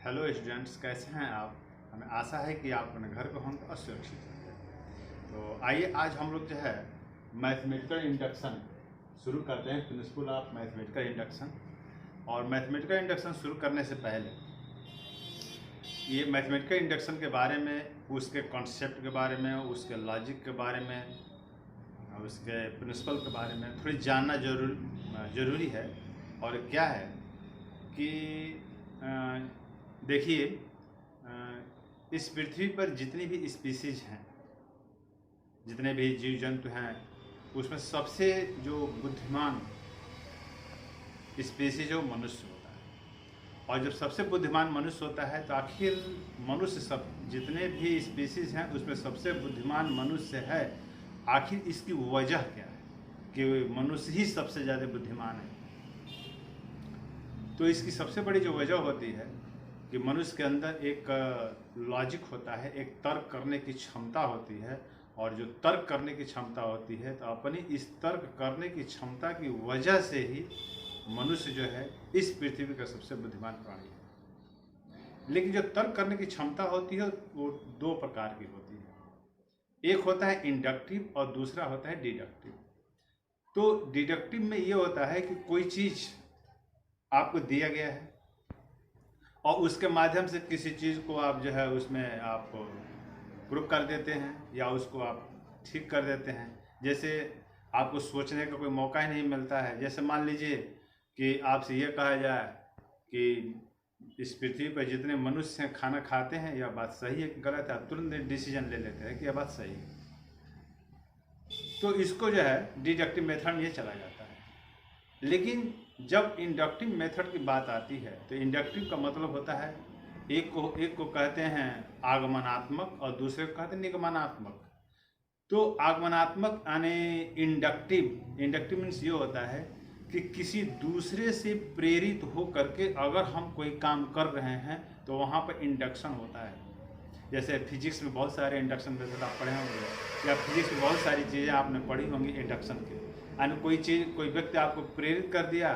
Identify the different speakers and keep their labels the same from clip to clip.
Speaker 1: Hello students, कैसे हैं आप। हमें आशा है कि आप अपने घर पे होंगे और सुरक्षित होंगे। तो आइए आज हम लोग जो है मैथमेटिकल इंडक्शन शुरू करते हैं, प्रिंसिपल ऑफ मैथमेटिकल इंडक्शन। और मैथमेटिकल इंडक्शन शुरू करने से पहले ये मैथमेटिकल इंडक्शन के बारे में, उसके कॉन्सेप्ट के बारे में, उसके लॉजिक के बारे में, उसके प्रिंसिपल के बारे में थोड़ी जानना ज़रूरी है। और क्या है कि देखिए, इस पृथ्वी पर जितनी भी स्पीसीज हैं, जितने भी जीव जंतु हैं, उसमें सबसे जो बुद्धिमान स्पीसीज है वो मनुष्य होता है। और जब सबसे बुद्धिमान मनुष्य होता है तो आखिर मनुष्य, सब जितने भी स्पीसीज हैं उसमें सबसे बुद्धिमान मनुष्य है। आखिर इसकी वजह क्या है कि मनुष्य ही सबसे ज़्यादा बुद्धिमान है। तो इसकी सबसे बड़ी जो वजह होती है कि मनुष्य के अंदर एक लॉजिक होता है, एक तर्क करने की क्षमता होती है। और जो तर्क करने की क्षमता होती है, तो अपनी इस तर्क करने की क्षमता की वजह से ही मनुष्य जो है इस पृथ्वी का सबसे बुद्धिमान प्राणी है। लेकिन जो तर्क करने की क्षमता होती है वो दो प्रकार की होती है। एक होता है इंडक्टिव और दूसरा होता है डिडक्टिव। तो डिडक्टिव में ये होता है कि कोई चीज़ आपको दिया गया है और उसके माध्यम से किसी चीज़ को आप जो है उसमें आप प्रूव कर देते हैं या उसको आप ठीक कर देते हैं। जैसे आपको सोचने का कोई मौका ही नहीं मिलता है। जैसे मान लीजिए कि आपसे ये कहा जाए कि इस पृथ्वी पर जितने मनुष्य हैं खाना खाते हैं, यह बात सही है कि गलत है, आप तुरंत डिसीजन ले लेते हैं कि यह बात सही है। तो इसको जो है डिडक्टिव मेथड में ये चला जाता है। लेकिन जब इंडक्टिव मेथड की बात आती है तो इंडक्टिव का मतलब होता है, एक को कहते हैं आगमनात्मक और दूसरे को कहते हैं निगमनात्मक। तो आगमनात्मक यानी इंडक्टिव मीन्स ये होता है कि किसी दूसरे से प्रेरित हो करके अगर हम कोई काम कर रहे हैं तो वहाँ पर इंडक्शन होता है। जैसे फिजिक्स में बहुत सारे इंडक्शन मेथड आप पढ़े होंगे, या फिजिक्स में बहुत सारी चीज़ें आपने पढ़ी होंगी इंडक्शन के। यानी कोई व्यक्ति आपको प्रेरित कर दिया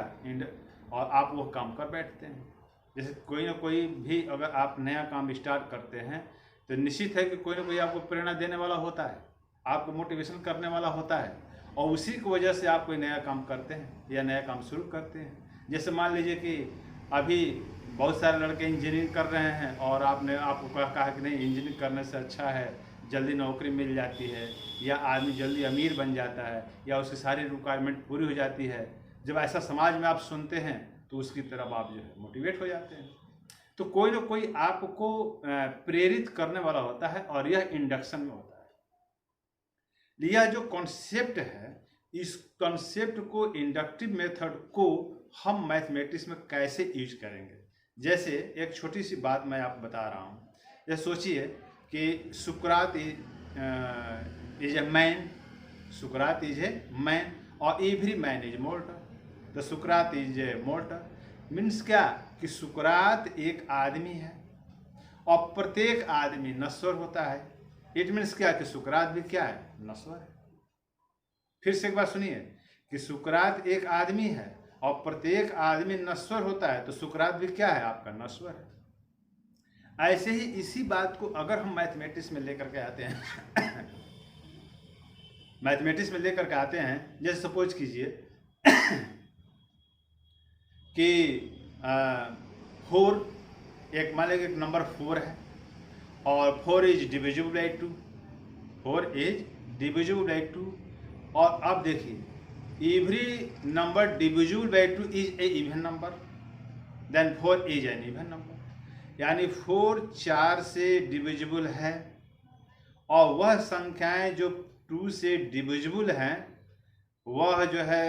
Speaker 1: और आप वो काम कर बैठते हैं। जैसे कोई ना कोई भी अगर आप नया काम स्टार्ट करते हैं तो निश्चित है कि कोई ना कोई आपको प्रेरणा देने वाला होता है, आपको मोटिवेशन करने वाला होता है, और उसी की वजह से आप कोई नया काम करते हैं या नया काम शुरू करते हैं। जैसे मान लीजिए कि अभी बहुत सारे लड़के इंजीनियरिंग कर रहे हैं और आपको कहा कि नहीं, इंजीनियरिंग करने से अच्छा है, जल्दी नौकरी मिल जाती है, या आदमी जल्दी अमीर बन जाता है, या उसकी सारी रिक्वायरमेंट पूरी हो जाती है। जब ऐसा समाज में आप सुनते हैं तो उसकी तरफ आप जो है मोटिवेट हो जाते हैं। तो कोई ना कोई आपको प्रेरित करने वाला होता है, और यह इंडक्शन में होता है। यह जो कॉन्सेप्ट है, इस कॉन्सेप्ट को, इंडक्टिव मेथड को हम मैथमेटिक्स में कैसे यूज करेंगे। जैसे एक छोटी सी बात मैं आपको बता रहा हूँ। जैसे सोचिए कि सुकरात is a man, Sukrat is a man और एवरी मैन इज मोर्टल। तो सुकरात इज ए मोर्टल मीन्स क्या कि सुकरात एक आदमी है और प्रत्येक आदमी नश्वर होता है। इट मीन्स क्या कि सुकरात भी क्या है, नश्वर है। फिर से एक बार सुनिए कि सुकरात एक आदमी है और प्रत्येक आदमी नश्वर होता है, तो सुकरात भी क्या है, आपका नश्वर है। ऐसे ही इसी बात को अगर हम मैथमेटिक्स में लेकर के आते हैं मैथमेटिक्स में लेकर के आते हैं, जैसे सपोज कीजिए कि 4, एक मान लीजिए एक नंबर 4 है और 4 is divisible by 2, 4 is divisible by 2। और अब देखिए, every number divisible by 2 is a even number, then 4 is an even number. यानी 4 4 से डिविजिबल है, और वह संख्याएं जो 2 से डिविजिबल हैं वह जो है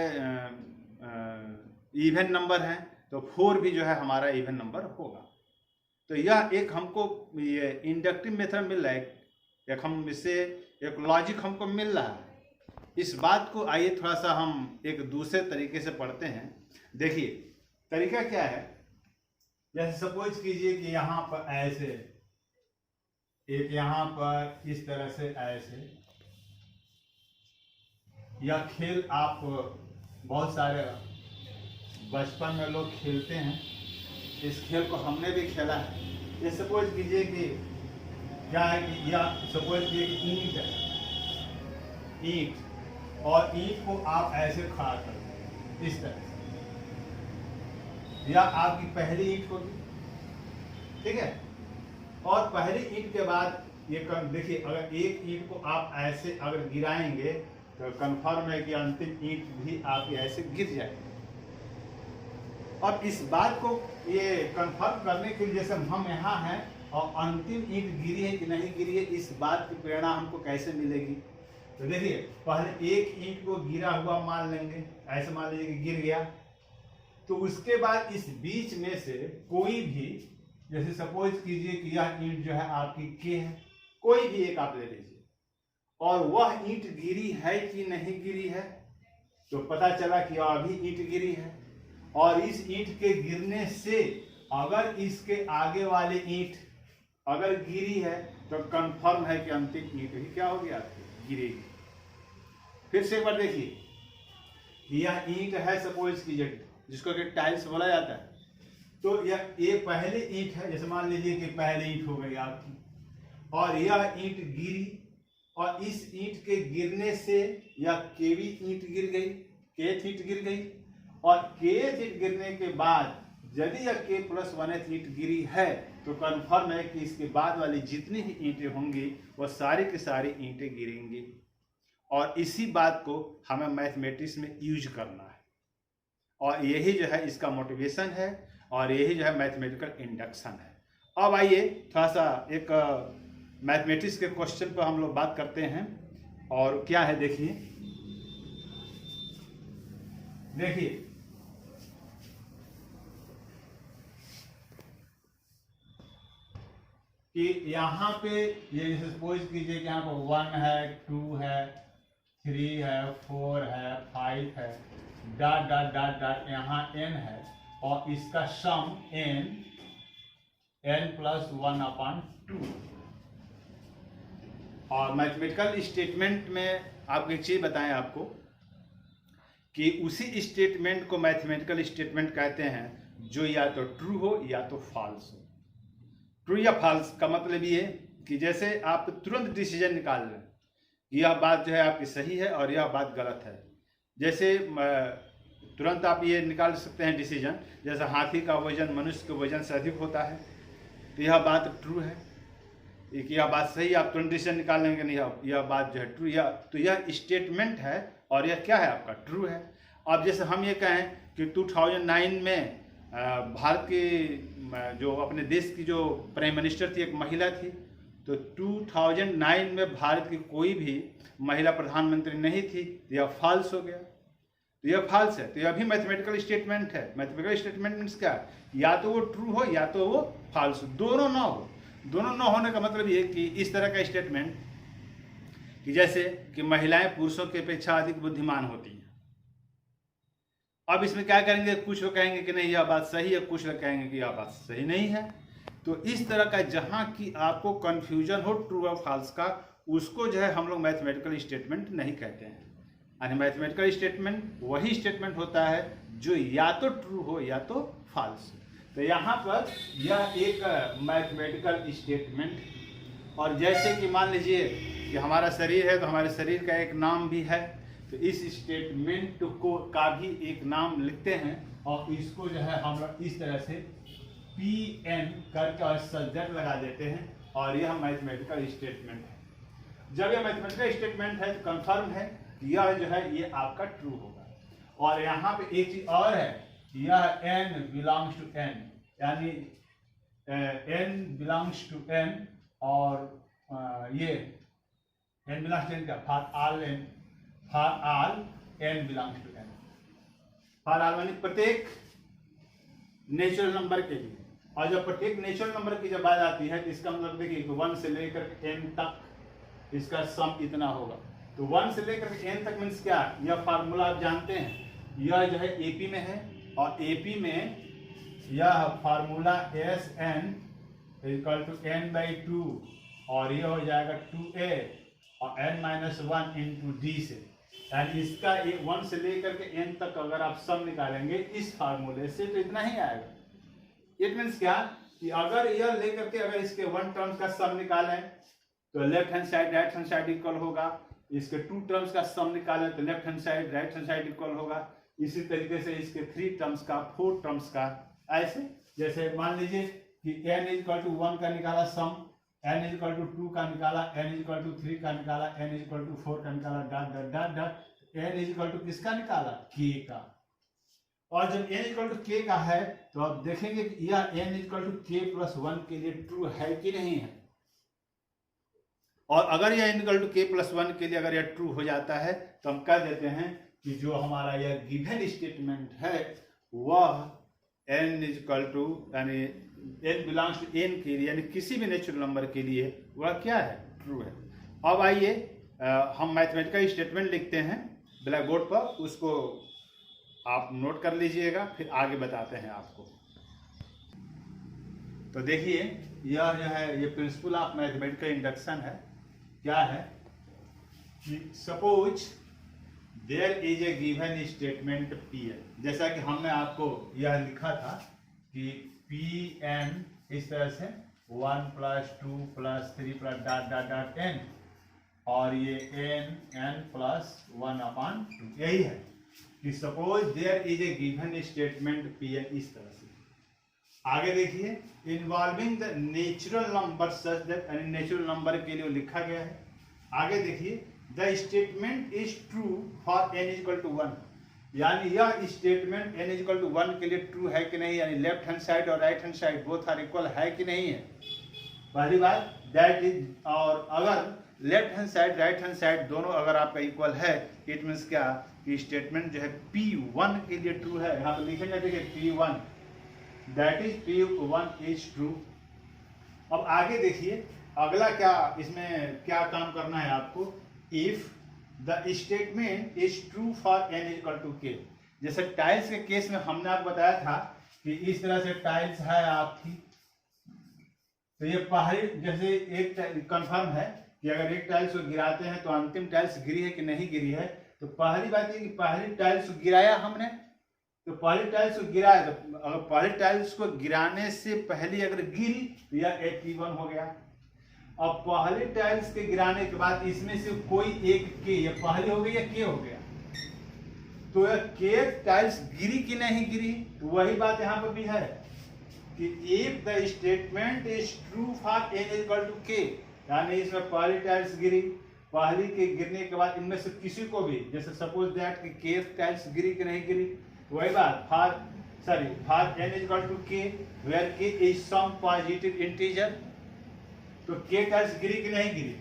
Speaker 1: इवन नंबर हैं, तो 4 भी जो है हमारा इवन नंबर होगा। तो यह एक हमको ये इंडक्टिव मेथड मिल रहा है, एक हम इससे एक लॉजिक हमको मिल रहा है। इस बात को आइए थोड़ा सा हम एक दूसरे तरीके से पढ़ते हैं। देखिए तरीका क्या है। जैसे सपोज कीजिए कि यहाँ पर ऐसे, एक यहाँ पर इस तरह से ऐसे, यह खेल आप बहुत सारे बचपन में लोग खेलते हैं। इस खेल को हमने भी खेला है। ये सपोज कीजिए कि क्या है कि या सपोज कीजिए कि ईंट है, ईंट, और ईंट को आप ऐसे खड़ा कर दें इस तरह से, या आपकी पहली ईंट होगी, ठीक है। और पहली ईंट के बाद ये देखिए, अगर एक ईंट को आप ऐसे अगर गिराएंगे तो कंफर्म है कि अंतिम ईंट भी आपकी ऐसे गिर जाएगी। अब इस बात को ये कंफर्म करने के लिए जैसे हम यहाँ हैं और अंतिम ईंट गिरी है कि नहीं गिरी है, इस बात की प्रेरणा हमको कैसे मिलेगी। तो देखिए, पहले एक ईंट को गिरा हुआ मान लेंगे, ऐसे मान लीजिए कि गिर गया, तो उसके बाद इस बीच में से कोई भी, जैसे सपोज कीजिए कि यह ईंट जो है आपकी के है, कोई भी एक आप ले लीजिए, और वह ईंट गिरी है कि नहीं गिरी है, तो पता चला कि अभी ईंट गिरी है। और इस ईंट के गिरने से अगर इसके आगे वाली ईंट अगर गिरी है तो कंफर्म है कि अंतिम ईंट ही क्या होगी आपकी, गिरेगी। फिर से एक बार देखिए, यह ईंट है सपोज कीजिए, जिसको कि टाइल्स बोला जाता है, तो ये पहली ईंट है, जैसे मान लीजिए कि पहली ईंट हो गई आपकी, और यह ईंट गिरी, और इस ईंट के गिरने से यह केवी ईंट गिर गई, केथ ईंट गिर गई, और केथ ईंट गिरने के बाद यदि यह के प्लस 1th ईंट गिरी है तो कंफर्म है कि इसके बाद वाली जितनी ही ईंटें होंगी वह सारी की सारी ईंटें गिरेंगी। और इसी बात को हमें मैथमेटिक्स में यूज करना है, और यही जो है इसका मोटिवेशन है, और यही जो है मैथमेटिकल इंडक्शन है। अब आइए थोड़ा सा एक मैथमेटिक्स के क्वेश्चन पर हम लोग बात करते हैं, और क्या है देखिए, कि यहाँ पे ये सपोज कीजिए कि यहाँ पर 1 है, 2 है, 3 है, 4 है, 5 है, डॉट डॉट डॉट डॉट, यहाँ n है, और इसका सम n + 1/2। और मैथमेटिकल स्टेटमेंट में आप एक चीज बताएं आपको कि उसी स्टेटमेंट को मैथमेटिकल स्टेटमेंट कहते हैं जो या तो ट्रू हो या तो फॉल्स हो। ट्रू या फॉल्स का मतलब ये कि जैसे आप तुरंत डिसीजन निकाल लें, यह बात जो है आपकी सही है और यह बात गलत है। जैसे तुरंत आप ये निकाल सकते हैं डिसीजन, जैसे हाथी का वजन मनुष्य के वजन से अधिक होता है, तो यह बात ट्रू है, एक यह बात सही, आप तुरंत डिसीजन निकाल लेंगे नहीं, यह बात जो है ट्रू, या तो यह स्टेटमेंट है और यह क्या है आपका ट्रू है। अब जैसे हम ये कहें कि 2009 में भारत की जो अपने देश की जो प्राइम मिनिस्टर थी एक महिला थी, तो 2009 में भारत की कोई भी महिला प्रधानमंत्री नहीं थी, तो यह फॉल्स हो गया, तो यह फॉल्स है। तो यह भी मैथमेटिकल स्टेटमेंट है। मैथमेटिकल स्टेटमेंट मीन्स क्या, या तो वो ट्रू हो या तो वो फॉल्स हो, दोनों ना हो। दोनों न होने का मतलब ये कि इस तरह का स्टेटमेंट कि जैसे कि महिलाएं पुरुषों की अपेक्षा अधिक बुद्धिमान होती हैं। अब इसमें क्या करेंगे, कुछ लोग कहेंगे कि नहीं यह बात सही है, कुछ लोग कहेंगे कि यह बात सही नहीं है। तो इस तरह का जहां की आपको कंफ्यूजन हो ट्रू और फॉल्स का, उसको जो है हम लोग मैथमेटिकल स्टेटमेंट नहीं कहते हैं। यानी मैथमेटिकल स्टेटमेंट वही स्टेटमेंट होता है जो या तो ट्रू हो या तो फॉल्स। तो यहाँ पर यह एक मैथमेटिकल स्टेटमेंट। और जैसे कि मान लीजिए कि हमारा शरीर है, तो हमारे शरीर का एक नाम भी है, तो इस स्टेटमेंट को का भी एक नाम लिखते हैं, और इसको जो है हम लोग इस तरह से PN करके और सब्जेक्ट लगा देते हैं, और यह मैथमेटिकल स्टेटमेंट है। जब यह मैथमेटिकल स्टेटमेंट है तो कंफर्म है यह जो है ये आपका ट्रू होगा। और यहाँ पे एक चीज और है, यह n बिलोंग्स टू n, यानी n बिलोंग्स टू n, और ये n बिलोंग्स टू n का for all n belongs to n, for all यानी प्रत्येक नेचुरल नंबर के लिए। और जब प्रत्येक नेचुरल नंबर की जब बात आती है तो इसका मतलब देखिए 1 से लेकर n तक इसका सम इतना होगा। तो 1 से लेकर n तक मीन्स क्या, यह फार्मूला आप जानते हैं, यह जो है AP में है, और AP में यह फार्मूला SN = n/2, और यह हो जाएगा 2a और n-1 × d से। यानी इसका 1 से लेकर के n तक अगर आप सम निकालेंगे इस फार्मूले से तो इतना ही आएगा। इट मीन्स क्या कि अगर यह लेकर के अगर इसके 1 टर्म्स का सम निकालें तो left hand side right hand side equal होगा, इसके 2 टर्म्स का सम निकालें तो left hand side right hand side equal होगा, इसी तरीके से इसके 3 टर्म्स का 4 टर्म्स का, ऐसे जैसे मान लीजिए कि n इक्वल टू 1 का निकाला सम, n इक्वल टू 2 का निकाला, n इक्वल टू 3 का निकाला, n इक्वल टू 4 का निकाला, dot dot dot dot, n equal to किसका निकाला, k का। और जब n इक्वल टू k का है तो आप देखेंगे कि यह n equal to k plus 1 के लिए ट्रू है कि नहीं है। और अगर यह n equal to k plus 1 के लिए अगर यह ट्रू हो जाता है तो हम कह देते हैं कि जो हमारा यह गिवन स्टेटमेंट है वह n इक्वल टू यानी n बिलोंग्स टू n के लिए यानी किसी भी नेचुरल नंबर के लिए वह क्या है, ट्रू है। अब आइए हम मैथमेटिकल स्टेटमेंट लिखते हैं ब्लैक बोर्ड पर, उसको आप नोट कर लीजिएगा, फिर आगे बताते हैं आपको। तो देखिए यह जो है ये प्रिंसिपल ऑफ मैथमेटिकल इंडक्शन है। क्या है कि suppose there is a given statement Pn, जैसा कि हमने आपको यह लिखा था कि Pn इस तरह से 1 + 2 + 3 + डॉट डॉट डॉट n, और ये n + 1/2, यही है कि suppose there is a given statement Pn इस तरह से। आगे देखिए involving the natural number such that, यानी नेचुरल नंबर के लिए लिखा गया है। आगे देखिए the statement is true for n equal to 1, यानी यह स्टेटमेंट n इक्वल टू 1 के लिए ट्रू है कि नहीं, यानी लेफ्ट हैंड साइड और right hand side both are equal है कि नहीं है। पहली बात दैट इज, और अगर left hand side right hand side दोनों अगर आपका इक्वल है, इट मीन्स क्या कि स्टेटमेंट जो है P1 के लिए ट्रू है। यहाँ पर लिखेंगे देखिए P1 that is P1 is true. अब आगे देखिए अगला क्या इसमें क्या काम करना है आपको, if the statement is true for n equal to k। जैसे टाइल्स के केस में हमने आपको बताया था कि इस तरह से टाइल्स है आपकी, तो ये पहली जैसे एक कंफर्म है कि अगर एक टाइल्स को गिराते हैं तो अंतिम टाइल्स गिरी है कि नहीं गिरी है। तो पहली बात ये कि पहली टाइल्स को गिराया हमने, तो पहली टाइल्स को गिराया, तो अगर पहली टाइल्स को गिराने से पहले अगर गिरी तो यह P1 हो गया। अब पहली टाइल्स के गिराने के बाद इसमें से कोई एक के, या पहली हो गई या के हो गया, तो यह के टाइल्स गिरी कि नहीं गिरी। तो वही बात यहाँ पर भी है कि if the statement is true for n equal to k, यानी इसमें पहली टाइल्स गिरी, पहली के गिरने के बाद इनमें से किसी को भी, जैसे सपोज दैट कि के टाइल्स गिरी कि नहीं गिरी, वही बात for n equal to k where k is some positive integer, तो k टाइल्स गिरी कि नहीं गिरी।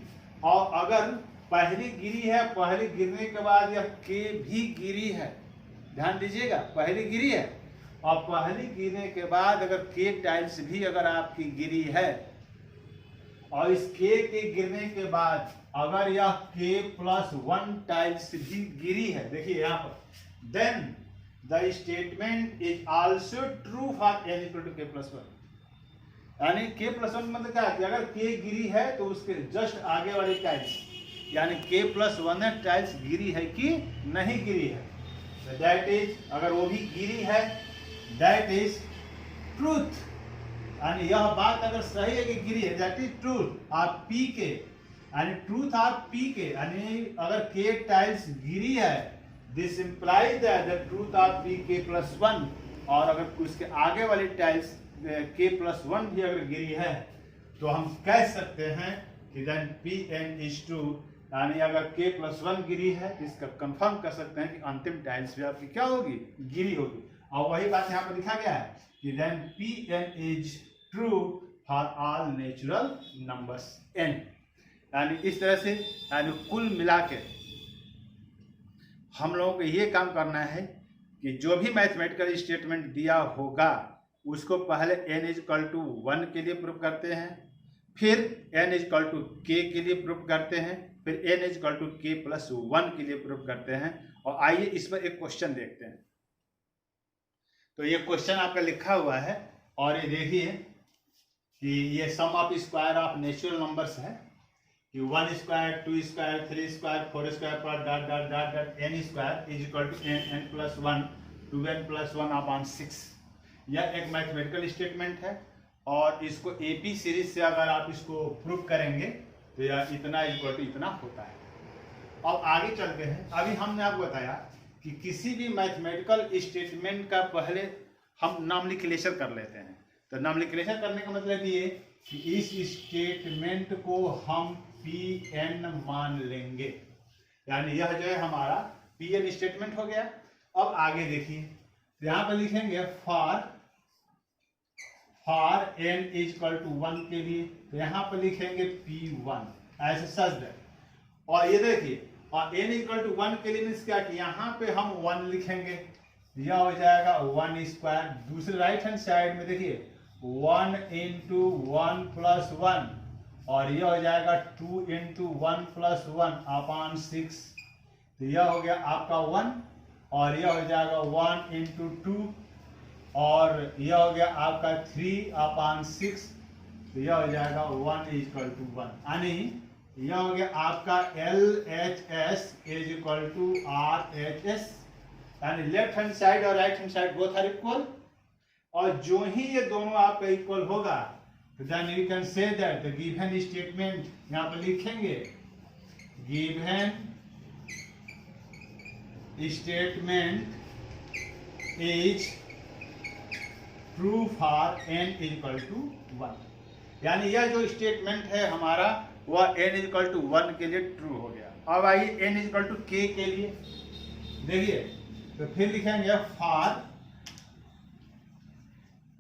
Speaker 1: और अगर पहली गिरी है, पहली गिरने के बाद यह k भी गिरी है, ध्यान दीजिएगा पहली गिरी है, और पहली गिरने के बाद अगर k टाइल्स भी अगर आपकी गिरी है, और इस k के गिरने के बाद अगर यह k + 1 टाइल्स भी गिरी है, देखिए यहाँ पर, then the statement is also true for n equal to k + 1। यानी k + 1 मतलब क्या है, अगर k गिरी है तो उसके जस्ट आगे वाली टाइल्स यानी k + 1 टाइल्स गिरी है कि नहीं गिरी है, तो दैट इज, अगर वो भी गिरी है दैट इज ट्रूथ, यानी यह बात अगर सही है कि गिरी है, दैट इज ट्रूथ और p के, यानी ट्रूथ और p के, यानी अगर k टाइल्स गिरी है this implies the truth of p k + 1, और अगर उसके आगे वाली टाइल्स k + 1 भी अगर गिरी है तो हम कह सकते हैं कि देन Pn इज ट्रू, यानी अगर k + 1 गिरी है इसका कंफर्म कर सकते हैं कि अंतिम टाइल्स भी आपकी क्या होगी, गिरी होगी। और वही बात यहाँ पर लिखा गया है कि then Pn is true for all natural numbers n। यानी इस तरह से, यानी कुल मिला के हम लोगों को ये काम करना है कि जो भी मैथमेटिकल स्टेटमेंट दिया होगा उसको पहले n इक्वल टू 1 के लिए प्रूफ करते हैं, फिर n इक्वल टू k के लिए प्रूफ करते हैं, फिर n इक्वल टू k + 1 के लिए प्रूफ करते हैं। और आइए इस पर एक क्वेश्चन देखते हैं। तो ये क्वेश्चन आपका लिखा हुआ है और ये देखिए कि ये sum of square of natural numbers है कि 1 स्क्वायर 2 स्क्वायर 3 स्क्वायर 4 स्क्वायर पर dot dot dot dot n square is equal to n + 1 2n + 1/6। यह एक मैथमेटिकल स्टेटमेंट है और इसको AP सीरीज से अगर आप इसको प्रूव करेंगे तो यह इतना इक्वल टू इतना होता है। अब आगे चलते हैं। अभी हमने आपको बताया कि किसी भी मैथमेटिकल स्टेटमेंट का पहले हम नॉमेनक्लेचर कर लेते हैं। तो नॉमेनक्लेचर करने का मतलब ये कि इस स्टेटमेंट को हम Pn मान लेंगे, यानी यह जो है हमारा Pn स्टेटमेंट हो गया। अब आगे देखिए, यहाँ पर लिखेंगे फॉर n इक्वल टू 1 के लिए, तो यहाँ पर लिखेंगे P1 ऐसे सच दैट। और ये देखिए, और n इक्वल टू 1 के लिए मीन्स क्या कि यहाँ पे हम 1 लिखेंगे, यह हो जाएगा 1 स्क्वायर। दूसरे राइट हैंड साइड में देखिए 1 इंटू 1 प्लस 1, और यह हो जाएगा 2 इंटू 1 प्लस 1 अपॉन 6। तो यह हो गया आपका 1, और यह हो जाएगा 1 इंटू 2, और यह हो गया आपका 3 अपॉन 6। तो यह हो जाएगा 1 इक्वल टू 1, यानी यह हो गया आपका LHS is equal to RHS, यानी लेफ्ट हैंड साइड और right hand side both are equal. और जो ही ये दोनों आपका इक्वल होगा तो then you can say that the given statement, यहाँ पर लिखेंगे given statement is true for n equal to 1, यानी यह जो स्टेटमेंट है हमारा वह n इक्वल टू 1 के लिए ट्रू हो गया। अब आइए n इक्वल टू k के लिए देखिए, तो फिर लिखेंगे for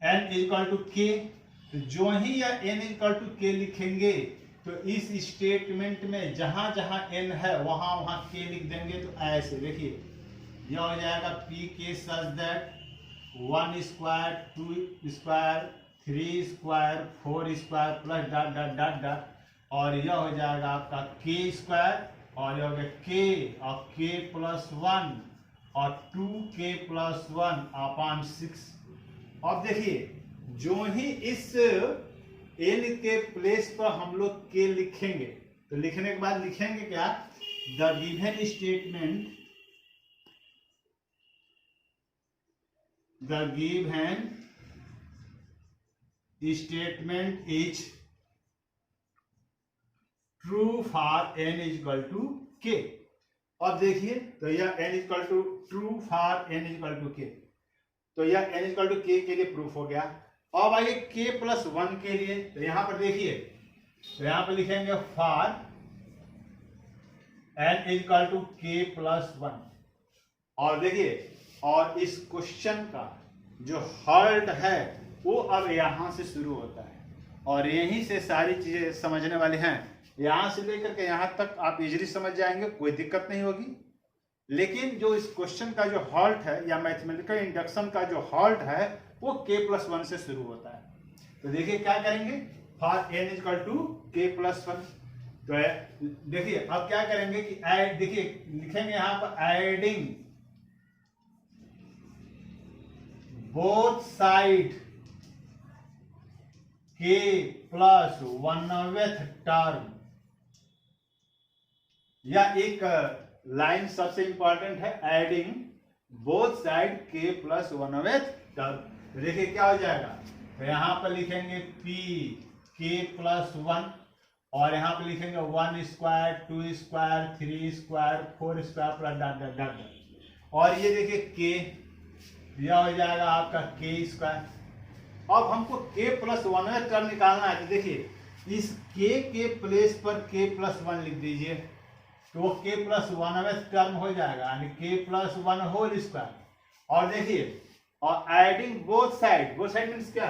Speaker 1: n equal to k। तो जो ही यह n इक्वल टू k लिखेंगे तो इस स्टेटमेंट में जहां जहां n है वहां वहां k लिख देंगे। तो ऐसे देखिए, यह हो जाएगा pk such that 1 square 2 square 3 square 4 square plus dot dot dot dot, और यह हो जाएगा आपका k स्क्वायर, और यह हो गया k और k प्लस 1 और 2k प्लस 1 अपॉन 6। अब देखिए, जो ही इस n के प्लेस पर हम लोग k लिखेंगे तो लिखने के बाद लिखेंगे क्या, the given statement, the given statement is true for n equal to k। अब देखिए, तो यह n equal to true for n equal to k, तो यह n इक्वल टू k के लिए प्रूफ हो गया। अब आइए k प्लस 1 के लिए, तो यहां पर देखिए, तो यहां पर लिखेंगे for n equal to k plus 1। और देखिए, और इस क्वेश्चन का जो हर्ट है वो अब यहां से शुरू होता है, और यहीं से सारी चीजें समझने वाली हैं। यहां से लेकर के यहां तक आप इजीली समझ जाएंगे, कोई दिक्कत नहीं होगी। लेकिन जो इस क्वेश्चन का जो हॉल्ट है या मैथमेटिकल इंडक्शन का जो हॉल्ट है वो k प्लस 1 से शुरू होता है। तो देखिए क्या करेंगे, for n equal to k plus 1। तो देखिए अब क्या करेंगे कि ऐड, देखिए लिखेंगे यहाँ पर adding both side k plus 1th term, या एक लाइन सबसे इंपॉर्टेंट है, adding both side k plus 1th term. तो देखिए क्या हो जाएगा, तो यहाँ पर लिखेंगे p k प्लस 1, और यहाँ पर लिखेंगे 1 square 2 square 3 square 4 square plus dot dot dot, और ये देखिए k, यह हो जाएगा आपका k स्क्वायर। अब हमको k प्लस 1th टर्म निकालना है, तो देखिए इस k के प्लेस पर k प्लस 1 लिख दीजिए, तो वो k प्लस 1th टर्म हो जाएगा, यानी k प्लस 1 होल स्क्वायर। और देखिए, और adding both side, both side means क्या,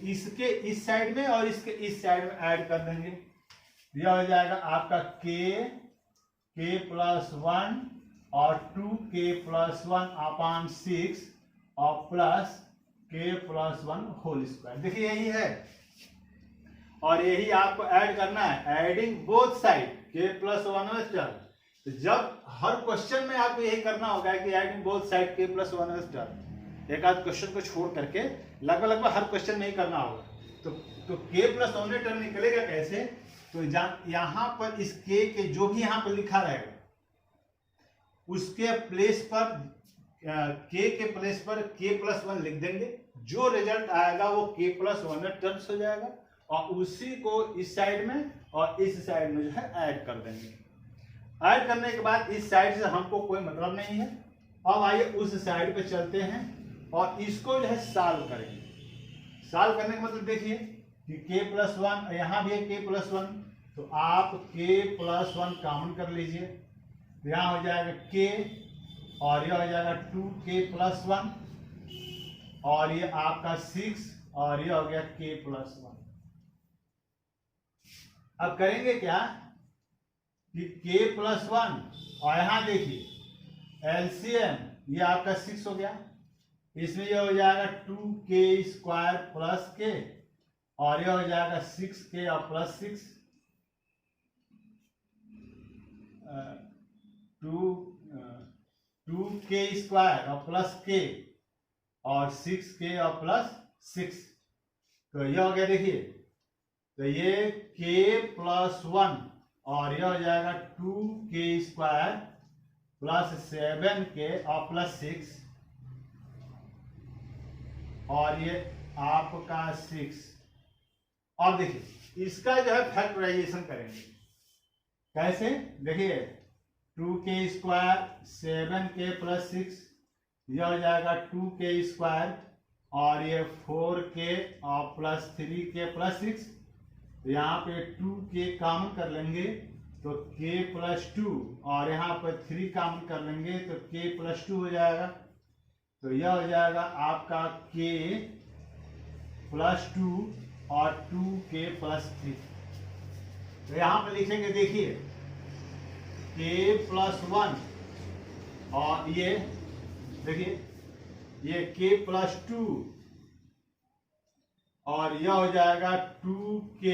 Speaker 1: इसके इस साइड में और इसके इस साइड में ऐड कर देंगे, यह हो जाएगा आपका k प्लस 1 और 2k प्लस 1 अपॉन 6 और plus k plus 1 whole square. देखिए यही है, और यही आपको ऐड करना है, adding both side k plus 1th term. तो जब हर क्वेश्चन में आपको यही करना होगा कि adding both side k plus 1th term, एक आध क्वेश्चन को छोड़ करके लगभग हर क्वेश्चन में ही करना होगा। तो k प्लस 1th टर्म निकलेगा कैसे, तो यहाँ पर इस k के जो भी यहाँ पर लिखा रहेगा उसके प्लेस पर k के प्लेस पर k प्लस 1 लिख देंगे, जो रिजल्ट आएगा वो k+1 में टर्न्स हो जाएगा और उसी को इस साइड में और इस साइड में जो है ऐड कर देंगे। ऐड करने के बाद इस साइड से हमको कोई मतलब नहीं है। अब आइए उस साइड पे चलते हैं और इसको जो है सॉल्व करेंगे। सॉल्व करने का मतलब देखिए कि k+1 यहाँ भी है k+1, तो आप k+1 कॉमन कर लीजिए, तो यहाँ हो जाएगा k और यह हो जाएगा 2k+1 और ये आपका 6 और ये हो गया k+1। अब करेंगे क्या कि k+1 और यहां देखिए एलसीएम ये आपका 6 हो गया, इसमें ये हो जाएगा 2k² प्लस k और ये हो जाएगा 6k और प्लस 6 2k² और प्लस k और 6k और प्लस 6, तो ये हो गया देखिए, तो ये k+1 और यह हो जाएगा 2k² प्लस 7k और प्लस 6 और ये आपका 6। और देखिए इसका जो है फैक्टराइजेशन करेंगे कैसे, देखिए 2k² 7k प्लस 6, यह हो जाएगा 2k² और ये 4k और प्लस 3k प्लस 6, तो यहाँ पे 2k कॉमन कर लेंगे तो k+2 और यहाँ पर 3 कॉमन कर लेंगे तो k+2 हो जाएगा, तो यह हो जाएगा आपका k+2 और 2k प्लस 3। तो यहाँ पे लिखेंगे देखिए k+1 और ये देखिए ये k+2 और यह हो जाएगा 2k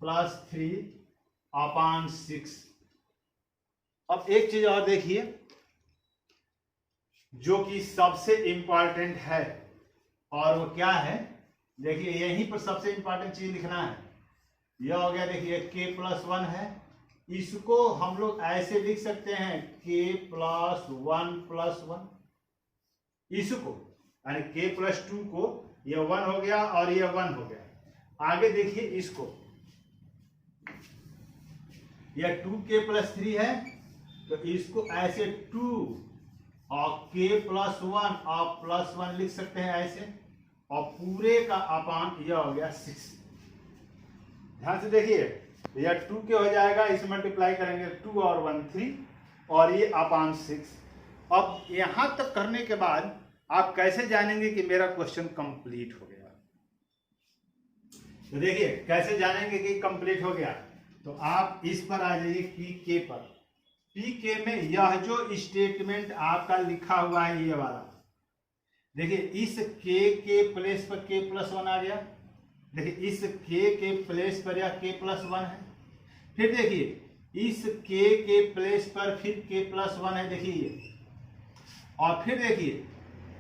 Speaker 1: प्लस 3 अपॉन 6। अब एक चीज और देखिए जो कि सबसे इंपॉर्टेंट है, और वो क्या है, देखिए यहीं पर सबसे इंपॉर्टेंट चीज लिखना है। यह हो गया देखिए k+1 है, इसको हम लोग ऐसे लिख सकते हैं k+1+1, इसको यानी k+2 को ये 1 हो गया और ये 1 हो गया। आगे देखिए इसको, ये 2k प्लस 3 है तो इसको ऐसे 2 और k+1 और +1 लिख सकते हैं ऐसे, और पूरे का अपान यह हो गया 6। ध्यान से देखिए यह 2k हो जाएगा, इसे मल्टीप्लाई करेंगे 2 और 1 3 और ये अपान 6। अब यहां तक करने के बाद आप कैसे जानेंगे कि मेरा क्वेश्चन कंप्लीट हो गया, तो देखिए कैसे जानेंगे कि कंप्लीट हो गया, तो आप इस पर आ जाइए pk पर। pk में यह जो स्टेटमेंट आपका लिखा हुआ है ये वाला, देखिए इस k के प्लेस पर k+1 आ गया, देखिए इस k के प्लेस पर यह k+1 है, फिर देखिए इस k के प्लेस पर फिर k+1 है, देखिए, और फिर देखिए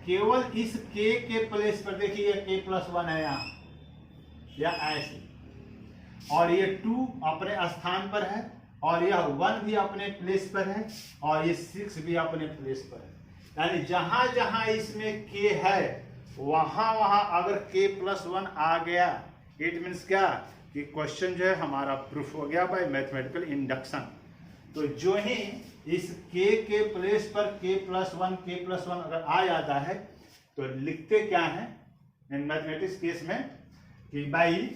Speaker 1: केवल इस k के प्लेस पर देखिए k+1 है यहाँ या ऐसे, और ये 2 अपने स्थान पर है और यह 1 भी अपने प्लेस पर है और ये 6 भी अपने प्लेस पर है, यानी जहां जहां इसमें k है वहां वहां अगर k+1 आ गया, इट मीन्स क्या कि क्वेश्चन जो है हमारा प्रूफ हो गया बाय मैथमेटिकल इंडक्शन। तो जो ही इस k के प्लेस पर k+1 अगर आ जाता है तो लिखते क्या है इन मैथमेटिक्स केस में कि भाई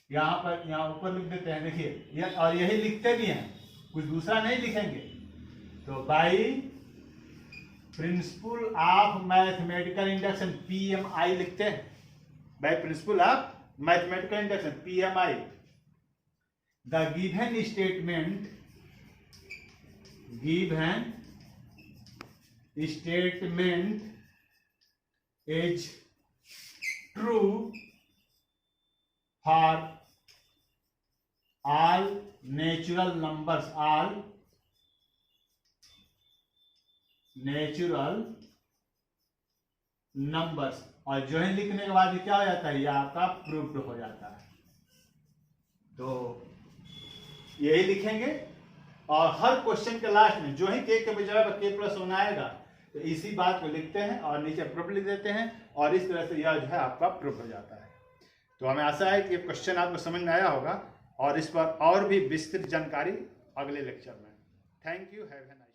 Speaker 1: यहाँ पर यहाँ ऊपर लिख देते हैं, देखिए और यही लिखते भी हैं, कुछ दूसरा नहीं लिखेंगे। तो by principle of mathematical induction PMI लिखते हैं, by principle of mathematical induction PMI the given statement is true for all natural numbers, और जो है लिखने के बाद क्या हो जाता है, ये आपका प्रूव्ड हो जाता है। तो यही लिखेंगे और हर क्वेश्चन के लास्ट में जो ही k के बजाय k+1 आएगा तो इसी बात को लिखते हैं और नीचे प्रूफ लिख देते हैं और इस तरह से यह जो है आपका प्रूफ हो जाता है। तो हमें आशा है कि ये क्वेश्चन आपको समझ में आया होगा और इस पर और भी विस्तृत जानकारी अगले लेक्चर में। Thank you, have a nice day.